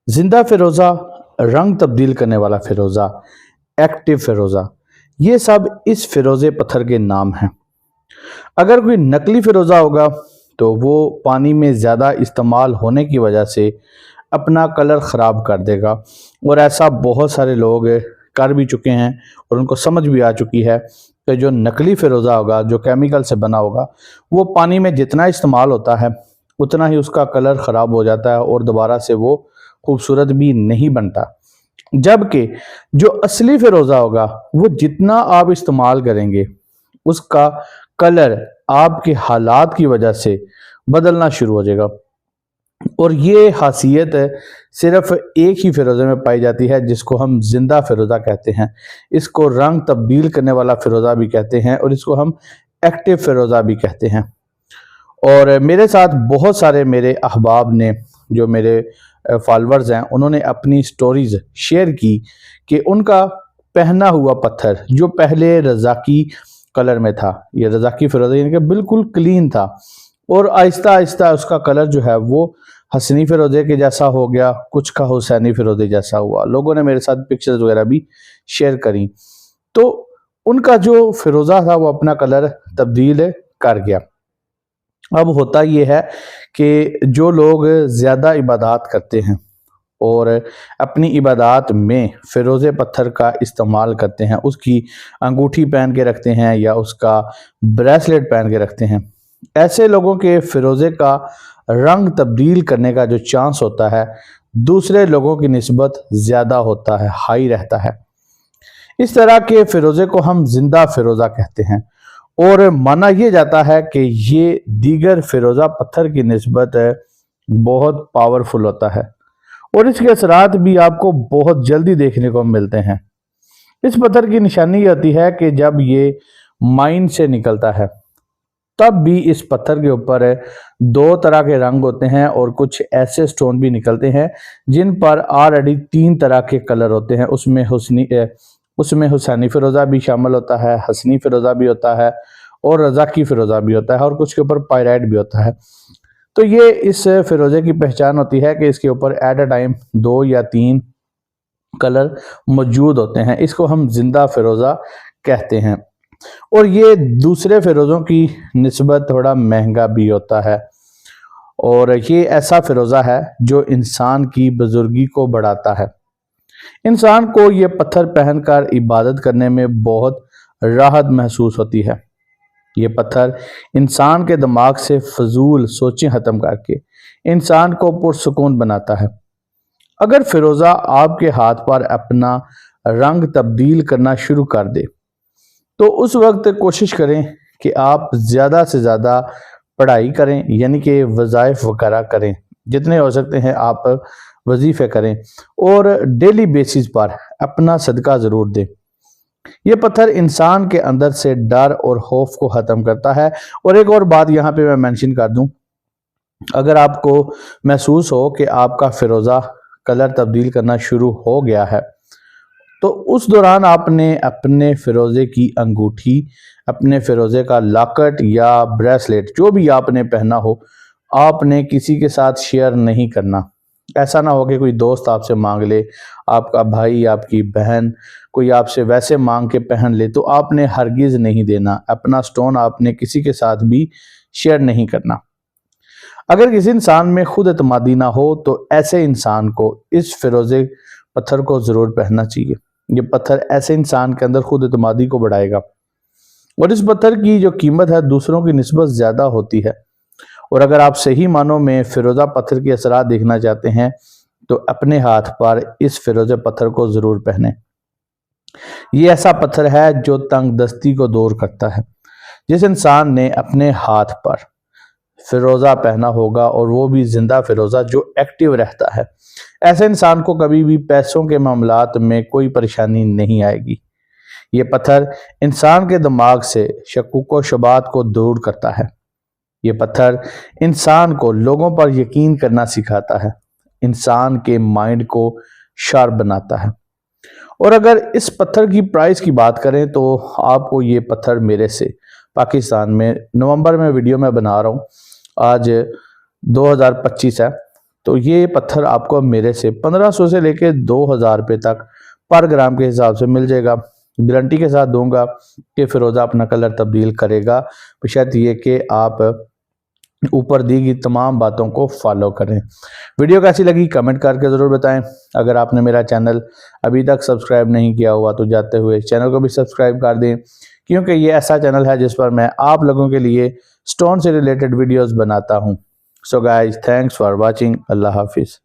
زندہ فیروزہ، رنگ تبدیل کرنے والا فیروزہ، ایکٹیو فیروزہ، یہ سب اس فیروزے پتھر کے نام ہیں۔ اگر کوئی نقلی فیروزہ ہوگا تو وہ پانی میں زیادہ استعمال ہونے کی وجہ سے اپنا کلر خراب کر دے گا، اور ایسا بہت سارے لوگ کر بھی چکے ہیں اور ان کو سمجھ بھی آ چکی ہے کہ جو نقلی فیروزہ ہوگا، جو کیمیکل سے بنا ہوگا، وہ پانی میں جتنا استعمال ہوتا ہے اتنا ہی اس کا کلر خراب ہو جاتا ہے اور دوبارہ سے وہ خوبصورت بھی نہیں بنتا۔ جبکہ جو اصلی فیروزہ ہوگا وہ جتنا آپ استعمال کریں گے اس کا کلر آپ کے حالات کی وجہ سے بدلنا شروع ہو جائے گا، اور یہ خاصیت صرف ایک ہی فیروزے میں پائی جاتی ہے جس کو ہم زندہ فیروزہ کہتے ہیں۔ اس کو رنگ تبدیل کرنے والا فیروزہ بھی کہتے ہیں اور اس کو ہم ایکٹیو فیروزہ بھی کہتے ہیں۔ اور میرے ساتھ بہت سارے میرے احباب نے، جو میرے فالورز ہیں، انہوں نے اپنی سٹوریز شیئر کی کہ ان کا پہنا ہوا پتھر جو پہلے رضاکی کلر میں تھا، یہ رضاکی فیروزہ یعنی کہ بالکل کلین تھا، اور آہستہ آہستہ اس کا کلر جو ہے وہ حسنی فیروزے کے جیسا ہو گیا، کچھ کا حسینی فیروزے جیسا ہوا۔ لوگوں نے میرے ساتھ پکچرز وغیرہ بھی شیئر کریں، تو ان کا جو فیروزہ تھا وہ اپنا کلر تبدیل کر گیا۔ اب ہوتا یہ ہے کہ جو لوگ زیادہ عبادات کرتے ہیں اور اپنی عبادات میں فیروزے پتھر کا استعمال کرتے ہیں، اس کی انگوٹھی پہن کے رکھتے ہیں یا اس کا بریسلیٹ پہن کے رکھتے ہیں، ایسے لوگوں کے فیروزے کا رنگ تبدیل کرنے کا جو چانس ہوتا ہے دوسرے لوگوں کی نسبت زیادہ ہوتا ہے، ہائی رہتا ہے۔ اس طرح کے فیروزے کو ہم زندہ فیروزہ کہتے ہیں، اور مانا یہ جاتا ہے کہ یہ دیگر فیروزہ پتھر کی نسبت بہت پاورفل ہوتا ہے، اور اس کے اثرات بھی آپ کو بہت جلدی دیکھنے کو ملتے ہیں۔ اس پتھر کی نشانی یہ ہوتی ہے کہ جب یہ مائن سے نکلتا ہے تب بھی اس پتھر کے اوپر دو طرح کے رنگ ہوتے ہیں، اور کچھ ایسے سٹون بھی نکلتے ہیں جن پر آلریڈی 3 طرح کے کلر ہوتے ہیں۔ اس میں حسینی فیروزہ بھی شامل ہوتا ہے، حسنی فیروزہ بھی ہوتا ہے، اور رضاکی فیروزہ بھی ہوتا ہے، اور کچھ کے اوپر پائرائٹ بھی ہوتا ہے۔ تو یہ اس فیروزے کی پہچان ہوتی ہے کہ اس کے اوپر ایٹ اے ٹائم 2 یا 3 کلر موجود ہوتے ہیں۔ اس کو ہم زندہ فیروزہ کہتے ہیں، اور یہ دوسرے فیروزوں کی نسبت تھوڑا مہنگا بھی ہوتا ہے، اور یہ ایسا فیروزہ ہے جو انسان کی بزرگی کو بڑھاتا ہے۔ انسان کو یہ پتھر پہن کر عبادت کرنے میں بہت راحت محسوس ہوتی ہے۔ یہ پتھر انسان کے دماغ سے فضول سوچیں ختم کر کے انسان کو پرسکون بناتا ہے۔ اگر فیروزہ آپ کے ہاتھ پر اپنا رنگ تبدیل کرنا شروع کر دے تو اس وقت کوشش کریں کہ آپ زیادہ سے زیادہ پڑھائی کریں، یعنی کہ وظائف وغیرہ کریں، جتنے ہو سکتے ہیں آپ وظیفے کریں، اور ڈیلی بیسس پر اپنا صدقہ ضرور دیں۔ یہ پتھر انسان کے اندر سے ڈر اور خوف کو ختم کرتا ہے۔ اور ایک اور بات یہاں پہ میں مینشن کر دوں، اگر آپ کو محسوس ہو کہ آپ کا فیروزہ کلر تبدیل کرنا شروع ہو گیا ہے تو اس دوران آپ نے اپنے فیروزے کی انگوٹھی، اپنے فیروزے کا لاکٹ یا بریسلیٹ جو بھی آپ نے پہنا ہو، آپ نے کسی کے ساتھ شیئر نہیں کرنا۔ ایسا نہ ہو کہ کوئی دوست آپ سے مانگ لے، آپ کا بھائی، آپ کی بہن کوئی آپ سے ویسے مانگ کے پہن لے، تو آپ نے ہرگز نہیں دینا۔ اپنا سٹون آپ نے کسی کے ساتھ بھی شیئر نہیں کرنا۔ اگر کسی انسان میں خود اعتمادی نہ ہو تو ایسے انسان کو اس فیروزے پتھر کو ضرور پہننا چاہیے۔ یہ پتھر ایسے انسان کے اندر خود اعتمادی کو بڑھائے گا، اور اس پتھر کی جو قیمت ہے دوسروں کی نسبت زیادہ ہوتی ہے۔ اور اگر آپ صحیح معنوں میں فیروزہ پتھر کے اثرات دیکھنا چاہتے ہیں تو اپنے ہاتھ پر اس فیروزہ پتھر کو ضرور پہنیں۔ یہ ایسا پتھر ہے جو تنگ دستی کو دور کرتا ہے۔ جس انسان نے اپنے ہاتھ پر فیروزہ پہنا ہوگا، اور وہ بھی زندہ فیروزہ جو ایکٹیو رہتا ہے، ایسے انسان کو کبھی بھی پیسوں کے معاملات میں کوئی پریشانی نہیں آئے گی۔ یہ پتھر انسان کے دماغ سے شکوک و شبہات کو دور کرتا ہے۔ یہ پتھر انسان کو لوگوں پر یقین کرنا سکھاتا ہے، انسان کے مائنڈ کو شارپ بناتا ہے۔ اور اگر اس پتھر کی پرائس کی بات کریں تو آپ کو یہ پتھر میرے سے پاکستان میں نومبر میں ویڈیو میں بنا رہا ہوں، آج 2025 ہے، تو یہ پتھر آپ کو میرے سے 1500 سے لے کے 2000 روپے تک پر گرام کے حساب سے مل جائے گا. گارنٹی کے ساتھ دوں گا کہ فیروزہ اپنا کلر تبدیل کرے گا، بشرط یہ کہ آپ اوپر دی گئی تمام باتوں کو فالو کریں. ویڈیو کیسی لگی کمنٹ کر کے ضرور بتائیں. اگر آپ نے میرا چینل ابھی تک سبسکرائب نہیں کیا ہوا تو جاتے ہوئے چینل کو بھی سبسکرائب کر دیں، کیونکہ یہ ایسا چینل ہے جس پر میں آپ لوگوں کے لیے سٹون سے ریلیٹڈ ویڈیوز بناتا ہوں. So guys, thanks for watching. اللہ حافظ.